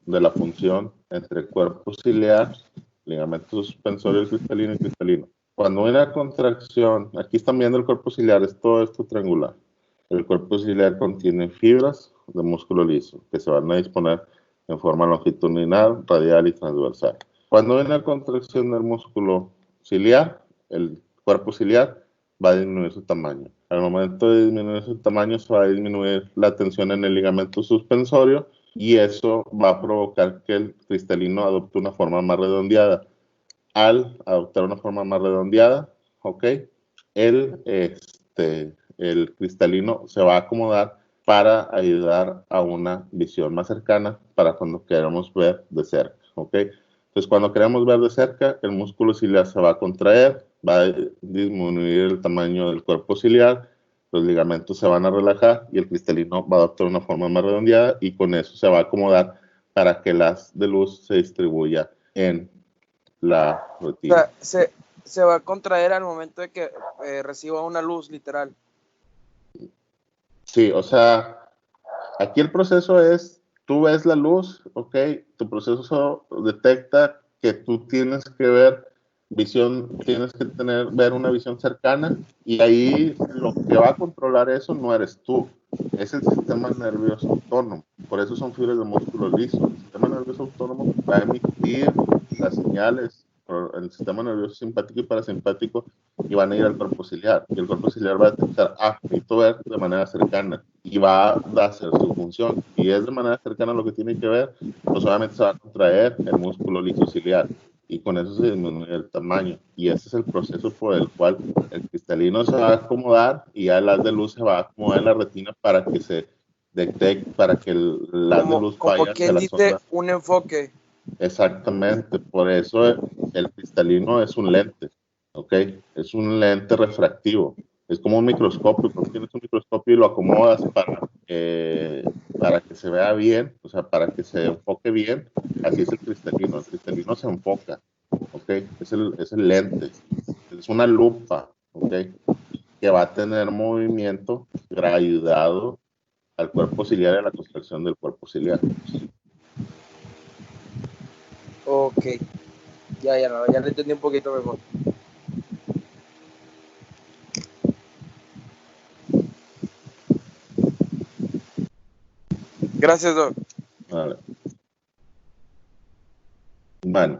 de la función entre cuerpo ciliar, ligamento suspensorio cristalino y cristalino. Cuando hay una contracción, aquí están viendo el cuerpo ciliar, es todo esto triangular. El cuerpo ciliar contiene fibras de músculo liso que se van a disponer en forma longitudinal, radial y transversal. Cuando hay una contracción del músculo ciliar, el cuerpo ciliar va a disminuir su tamaño. Al momento de disminuir su tamaño, se va a disminuir la tensión en el ligamento suspensorio y eso va a provocar que el cristalino adopte una forma más redondeada. Al adoptar una forma más redondeada, ¿ok? El cristalino se va a acomodar para ayudar a una visión más cercana para cuando queramos ver de cerca, ¿ok? Entonces, cuando queremos ver de cerca, el músculo ciliar se va a contraer, va a disminuir el tamaño del cuerpo ciliar, los ligamentos se van a relajar y el cristalino va a adoptar una forma más redondeada y con eso se va a acomodar para que el haz de luz se distribuya en la retina. O sea, se va a contraer al momento de que reciba una luz, literal. Sí, o sea, aquí el proceso es, tú ves la luz, ok, tu proceso detecta que tú tienes que ver tienes que ver una visión cercana y ahí lo que va a controlar eso no eres tú, es el sistema nervioso autónomo, por eso son fibras de músculo liso. El sistema nervioso autónomo va a emitir las señales por el sistema nervioso simpático y parasimpático y van a ir al cuerpo ciliar y el cuerpo ciliar va a detectar, necesito ver de manera cercana y va a hacer su función. Y es de manera cercana lo que tiene que ver, pues obviamente se va a contraer el músculo lisociliar y con eso se disminuye el tamaño. Y ese es el proceso por el cual el cristalino se va a acomodar y ya el haz de luz se va a acomodar en la retina para que se detecte, para que el haz de luz vaya hacia la dice zona. un enfoque. Exactamente, por eso el cristalino es un lente, ¿ok? Es un lente refractivo. Es como un microscopio, cuando tienes un microscopio y lo acomodas para que se vea bien, o sea, para que se enfoque bien, así es el cristalino se enfoca, ¿ok? Es el lente, es una lupa, ¿ok? Que va a tener movimiento ayudado al cuerpo ciliar y a la contracción del cuerpo ciliar. Ok, ya lo entendí un poquito mejor. Gracias, Doc. Vale. Bueno,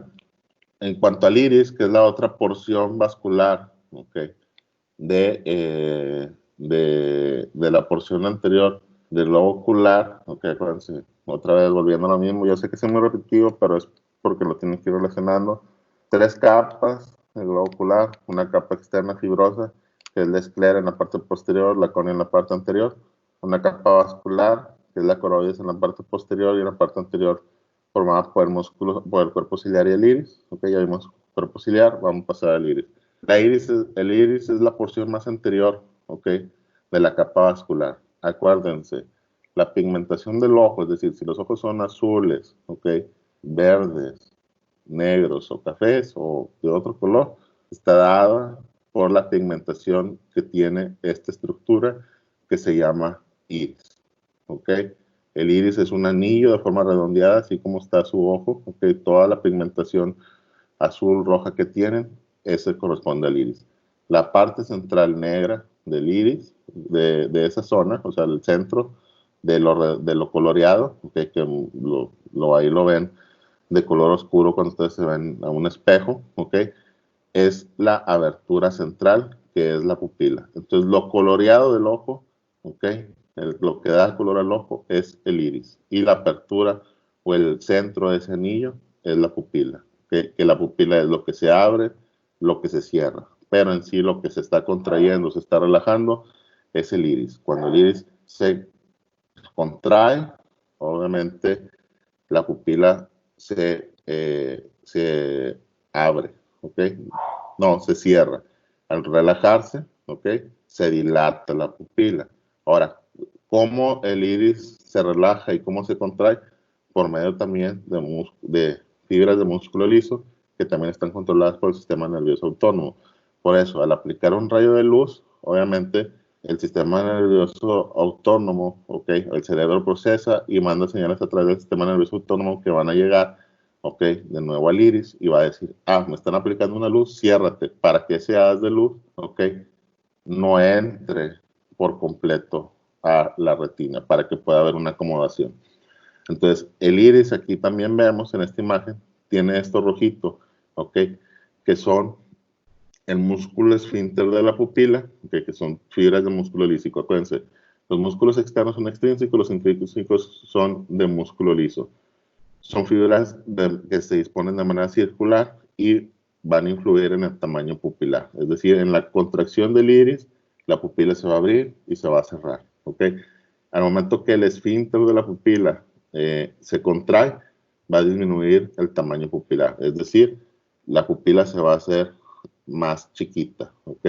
en cuanto al iris, que es la otra porción vascular, ¿okay? de la porción anterior del globo ocular, ¿ok? Acuérdense, otra vez volviendo a lo mismo, yo sé que es muy repetitivo, pero es porque lo tienen que ir relacionando. 3 capas del globo ocular, una capa externa fibrosa, que es la esclera en la parte posterior, la córnea en la parte anterior, una capa vascular, que es la coroides en la parte posterior y en la parte anterior formada por el músculo, por el cuerpo ciliar y el iris. Ok, ya vimos cuerpo ciliar, vamos a pasar al iris. El iris es la porción más anterior, ok, de la capa vascular. Acuérdense, la pigmentación del ojo, es decir, si los ojos son azules, ok, verdes, negros o cafés o de otro color, está dada por la pigmentación que tiene esta estructura que se llama iris, ok. El iris es un anillo de forma redondeada, así como está su ojo, ok, toda la pigmentación azul, roja que tienen, ese corresponde al iris. La parte central negra del iris, de esa zona, o sea, el centro de lo coloreado, okay, que ahí lo ven de color oscuro cuando ustedes se ven a un espejo, okay, es la abertura central, que es la pupila. Entonces, lo coloreado del ojo, okay, lo que da color al ojo es el iris. Y la apertura o el centro de ese anillo es la pupila. que la pupila es lo que se abre, lo que se cierra, pero en sí lo que se está contrayendo, se está relajando, es el iris. Cuando el iris se contrae, obviamente la pupila se abre, ¿ok? No, se cierra. Al relajarse, ¿ok? Se dilata la pupila. Ahora, ¿cómo el iris se relaja y cómo se contrae? Por medio también de fibras de músculo liso que también están controladas por el sistema nervioso autónomo. Por eso, al aplicar un rayo de luz, obviamente el sistema nervioso autónomo, ¿ok? El cerebro procesa y manda señales a través del sistema nervioso autónomo que van a llegar, ¿ok? De nuevo al iris y va a decir, me están aplicando una luz, ciérrate, para que ese haz de luz, ¿ok? No entre por completo a la retina, para que pueda haber una acomodación. Entonces, el iris aquí también vemos en esta imagen, tiene esto rojito, ¿ok? Que son el músculo esfínter de la pupila, ¿okay? Que son fibras de músculo lísico. Acuérdense, los músculos externos son extrínsecos, los intrínsecos son de músculo liso. Son fibras que se disponen de manera circular y van a influir en el tamaño pupilar. Es decir, en la contracción del iris, la pupila se va a abrir y se va a cerrar, ¿ok? Al momento que el esfínter de la pupila se contrae, va a disminuir el tamaño pupilar. Es decir, la pupila se va a hacer más chiquita, ¿ok?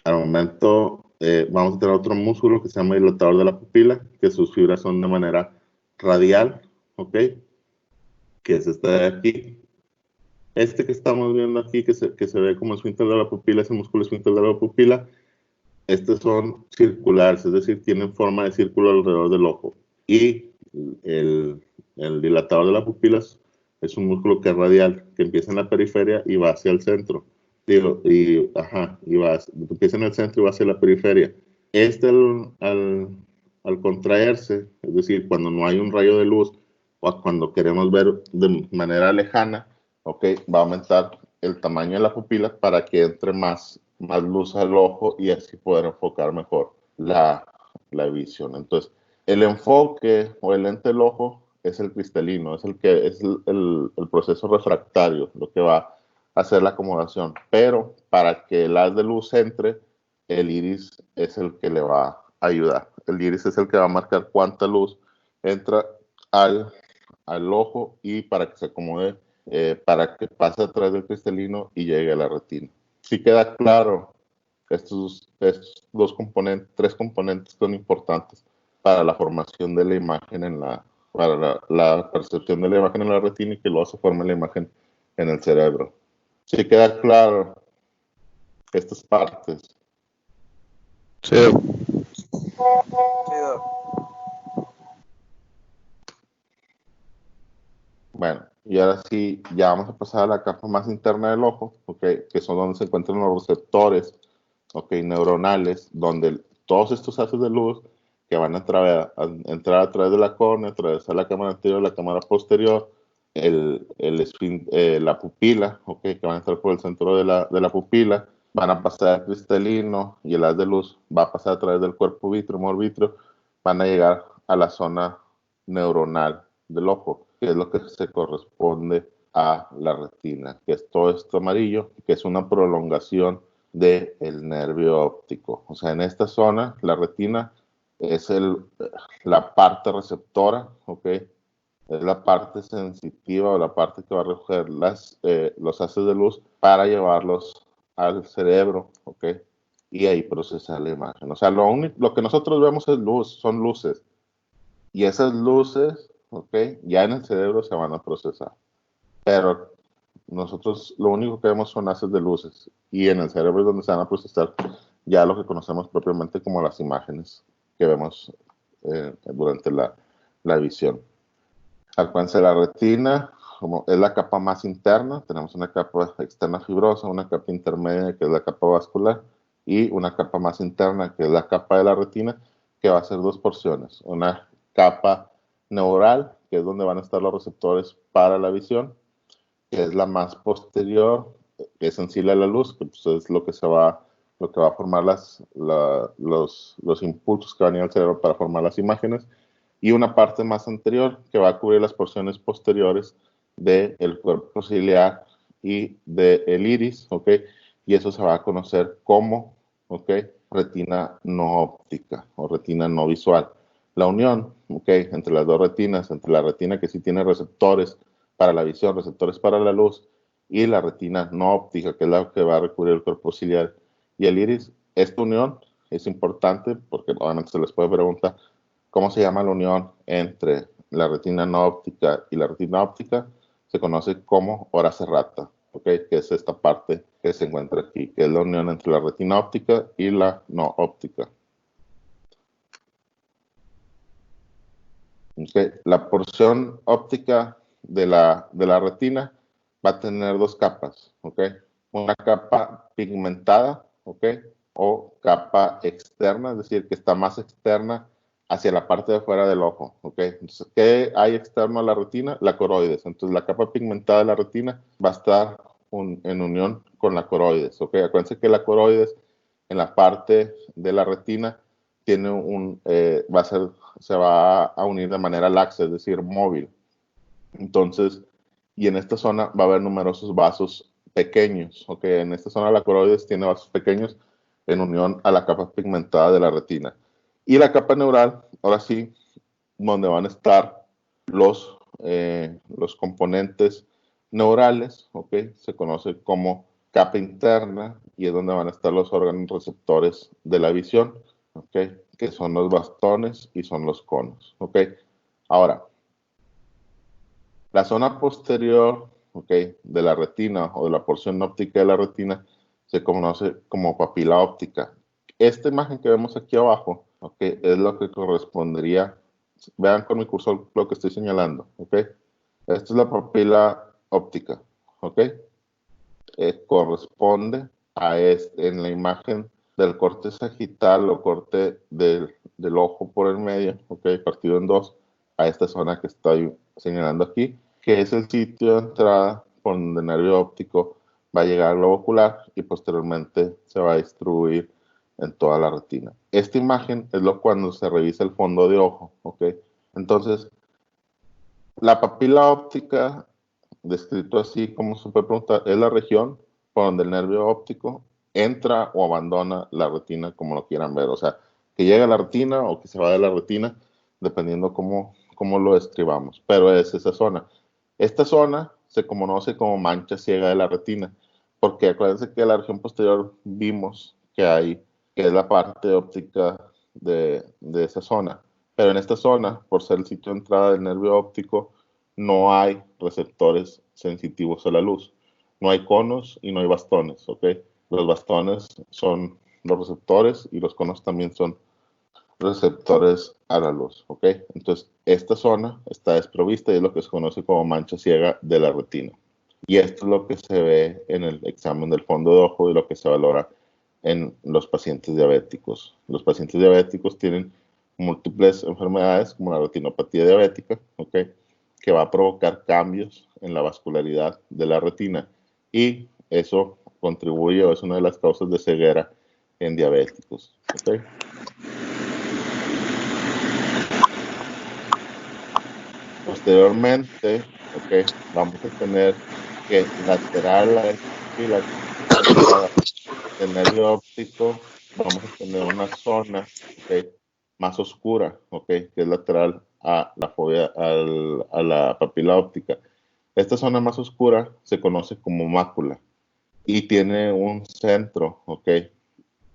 Al momento vamos a tener otro músculo que se llama dilatador de la pupila, que sus fibras son de manera radial, ¿ok? Que es este de aquí. Este que estamos viendo aquí, que se ve como esfínter de la pupila, ese músculo esfínter de la pupila, estos son circulares, es decir, tienen forma de círculo alrededor del ojo. Y el dilatador de la pupila es un músculo que es radial, que empieza en la periferia y va hacia el centro. Empieza en el centro y va hacia la periferia. Al contraerse, es decir, cuando no hay un rayo de luz o cuando queremos ver de manera lejana, ¿ok? Va a aumentar el tamaño de la pupila para que entre más luz al ojo y así poder enfocar mejor la visión. Entonces, el enfoque o el lente del ojo es el cristalino, es el proceso refractario, lo que va a hacer la acomodación. Pero para que el haz de luz entre, el iris es el que le va a ayudar. El iris es el que va a marcar cuánta luz entra al ojo y para que se acomode, para que pase a través del cristalino y llegue a la retina. Si queda claro, estos tres componentes son importantes para la formación de la imagen para la percepción de la imagen en la retina y que luego se forme la imagen en el cerebro. Si queda claro estas partes. Sí. Bueno, y ahora sí, ya vamos a pasar a la capa más interna del ojo, ¿okay? Que son donde se encuentran los receptores, ¿okay? Neuronales, donde todos estos haces de luz que van a entrar a través de la córnea, atravesar la cámara anterior, la cámara posterior, la pupila, ¿okay? Que van a entrar por el centro de la pupila, van a pasar al cristalino y el haz de luz va a pasar a través del cuerpo vítreo, humor vítreo, van a llegar a la zona neuronal del ojo, que es lo que se corresponde a la retina, que es todo esto amarillo, que es una prolongación del nervio óptico. O sea, en esta zona, la retina es la parte receptora, ¿ok? Es la parte sensitiva o la parte que va a recoger los haces de luz para llevarlos al cerebro, ¿ok? Y ahí procesar la imagen. O sea, lo que nosotros vemos es luz, son luces. Y esas luces, ¿ok? Ya en el cerebro se van a procesar. Pero nosotros lo único que vemos son haces de luces. Y en el cerebro es donde se van a procesar ya lo que conocemos propiamente como las imágenes que vemos durante la visión. Alcance de la retina, como es la capa más interna, tenemos una capa externa fibrosa, una capa intermedia que es la capa vascular y una capa más interna que es la capa de la retina, que va a ser dos porciones. Una capa neural, que es donde van a estar los receptores para la visión, que es la más posterior, que es sensible a la luz, que pues es lo que va a formar los impulsos que van a ir al cerebro para formar las imágenes, y una parte más anterior que va a cubrir las porciones posteriores del cuerpo ciliar y del iris, ¿ok? Y eso se va a conocer como, ¿ok? Retina no óptica o retina no visual. La unión, ¿ok? Entre las dos retinas, entre la retina que sí tiene receptores para la visión, receptores para la luz, y la retina no óptica, que es la que va a recubrir el cuerpo ciliar y el iris. Esta unión es importante porque obviamente se les puede preguntar cómo se llama la unión entre la retina no óptica y la retina óptica. Se conoce como hora serrata, ¿ok? Que es esta parte que se encuentra aquí, que es la unión entre la retina óptica y la no óptica. Okay. La porción óptica de la retina va a tener dos capas, ¿ok? Una capa pigmentada, ¿ok? O capa externa, es decir, que está más externa hacia la parte de afuera del ojo, ¿ok? Entonces, ¿qué hay externo a la retina? La coroides. Entonces, la capa pigmentada de la retina va a estar en unión con la coroides, ¿ok? Acuérdense que la coroides en la parte de la retina tiene se va a unir de manera laxa, es decir, móvil. Entonces, y en esta zona va a haber numerosos vasos pequeños, ¿ok? En esta zona la coroides tiene vasos pequeños en unión a la capa pigmentada de la retina. Y la capa neural, ahora sí, donde van a estar los componentes neurales, ¿ok? Se conoce como capa interna y es donde van a estar los órganos receptores de la visión, ¿ok? Que son los bastones y son los conos, ¿ok? Ahora, la zona posterior, ¿ok? De la retina o de la porción óptica de la retina se conoce como papila óptica. Esta imagen que vemos aquí abajo, ¿ok? Es lo que correspondería, vean con mi cursor lo que estoy señalando, ¿ok? Esta es la papila óptica, ¿ok? Corresponde en la imagen del corte sagital o corte del ojo por el medio, ¿ok? Partido en dos, a esta zona que estoy señalando aquí, que es el sitio de entrada por donde el nervio óptico va a llegar al globo ocular y posteriormente se va a distribuir en toda la retina. Esta imagen es cuando se revisa el fondo de ojo, ¿ok? Entonces, la papila óptica, descrito así como se puede preguntar, es la región por donde el nervio óptico entra o abandona la retina, como lo quieran ver. O sea, que llega a la retina o que se va de la retina, dependiendo cómo lo describamos. Pero es esa zona. Esta zona se conoce como mancha ciega de la retina, porque acuérdense que en la región posterior vimos que es la parte óptica de esa zona. Pero en esta zona, por ser el sitio de entrada del nervio óptico, no hay receptores sensitivos a la luz. No hay conos y no hay bastones, ¿ok? Los bastones son los receptores y los conos también son receptores a la luz, ¿ok? Entonces, esta zona está desprovista y es lo que se conoce como mancha ciega de la retina. Y esto es lo que se ve en el examen del fondo de ojo y lo que se valora en los pacientes diabéticos. Los pacientes diabéticos tienen múltiples enfermedades como la retinopatía diabética, ¿ok? Que va a provocar cambios en la vascularidad de la retina y eso contribuye o es una de las causas de ceguera en diabéticos, ¿ok? Posteriormente, ¿ok? Vamos a tener que lateral a esta papila del nervio óptico, vamos a tener una zona, ¿ok? Más oscura, ¿ok? Que es lateral a la fobia, a la papila óptica. Esta zona más oscura se conoce como mácula y tiene un centro, ¿ok?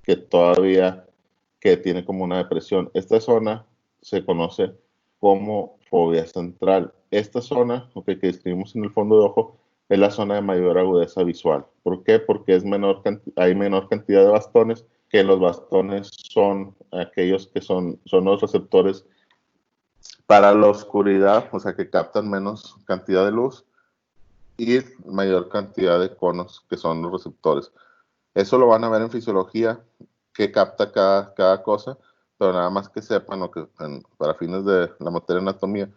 Que tiene como una depresión. Esta zona se conoce como fobia central. Esta zona, ¿ok? Que describimos en el fondo de ojo, es la zona de mayor agudeza visual. ¿Por qué? Porque hay menor cantidad de bastones, que los bastones son aquellos que son los receptores para la oscuridad, o sea que captan menos cantidad de luz y mayor cantidad de conos que son los receptores. Eso lo van a ver en fisiología, que capta cada cosa, pero nada más que sepan, o que para fines de la materia de anatomía,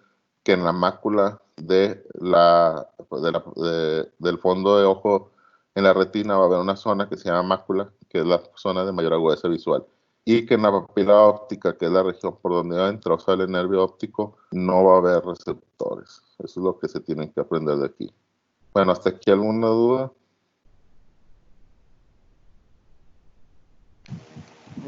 que en la mácula del fondo de ojo, en la retina, va a haber una zona que se llama mácula, que es la zona de mayor agudeza visual. y que en la papila óptica, que es la región por donde entra o sale el nervio óptico, no va a haber receptores. Eso es lo que se tienen que aprender de aquí. Bueno, ¿hasta aquí alguna duda?